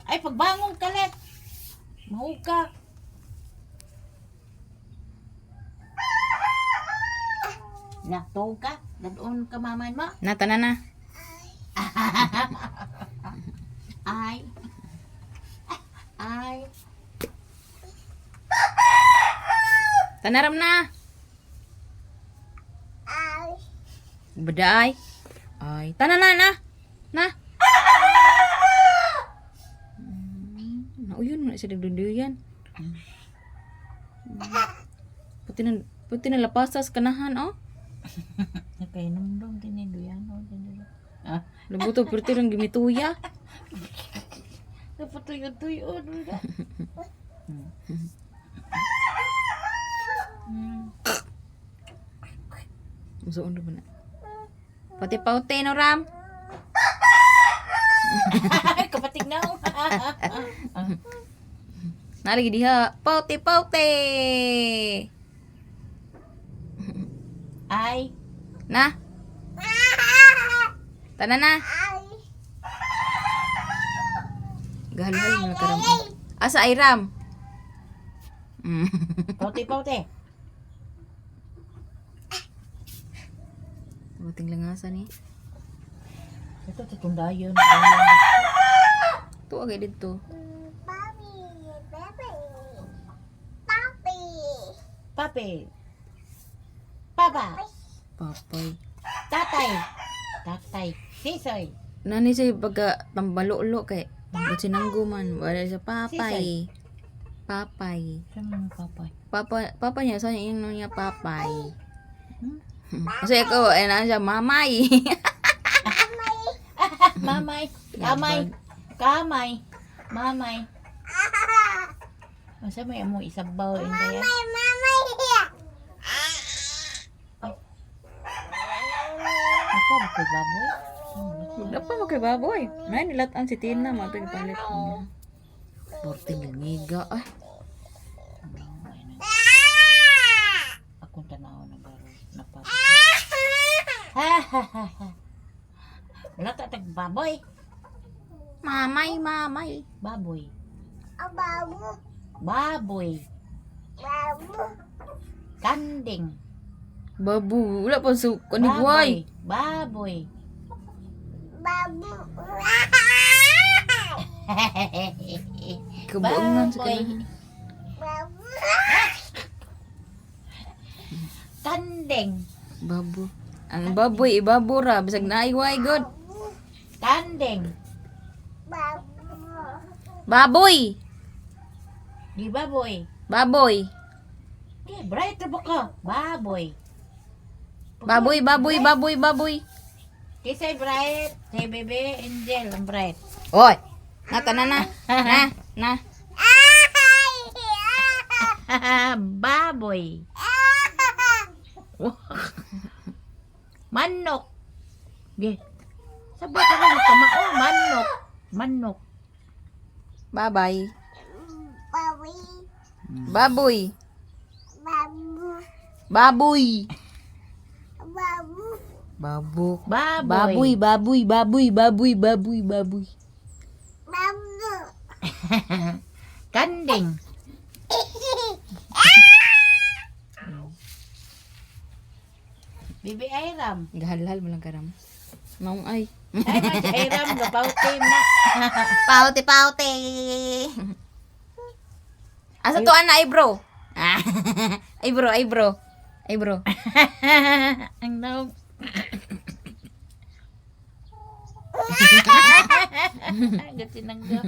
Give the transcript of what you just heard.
Ay, pagbangon ka, Let. Mahuka. Nakto ka? Dadoon ka maman mo? Tanan na. Ay. Ay. Tanaram na. Beday. Ay, tanan na. Na. Uyun na siya dagduyan. Puti na lapasas kanahan oh. Nakainom dong tiniduyan. Ah, Labuto perti lang gimituya. napatuyo-tuyo. Musuon na ba na? Pati paute no Ram. Kapatig na ako. Nalagi diha. Paute. Ay. Na. Tanan na. Gahalhal mo na karam. Asa ay Ram? Paute. Buting langasan eh. Ito, tutundayon. Ito agay dito. Papi. Papa. Papay. Tatay. Sisoy. Nani siya pagka tambalolo kay ba't sinanggo man. Wala siya papay. Papay. Saan mo papay? Papa niya, saan yung niya papay. Kasi ako, na siya mamay. Mamay. Mamay. Masa may amo isabaw in kaya? Ako, bakit baboy? Dapat mo kay baboy. May nilatan si Tina, matag palit niya. Porting langiga. Ay, Akong tanaw na baro. Napag. Wala tatag baboy. mamay. Baboy. Kanding. Babu, wala pa sa kanigway. Baboy. Kabuangan sa kanigway. Kanding. Babu. Ang baboy, ibabura. Bisag naiway, good. Kanding. Baboy. Di baboy. Baboy. Okay, bright na ba ka? Baboy. Baboy. Kisay bright. Si bebe Angel ang bright. Oy. Nata na. Baboy. Manok. Ge. Sabi ka lang kamao. Manok. Babay. Baboy. Babuk. Baboy. Kanding. Bibi Ayram. Gahalhal mo lang karam. Maong ay. Ay, mas Ayram. Gapautim na. Paute. Asa to ana ay bro? Ay bro. Ang daw. Agad sinangga.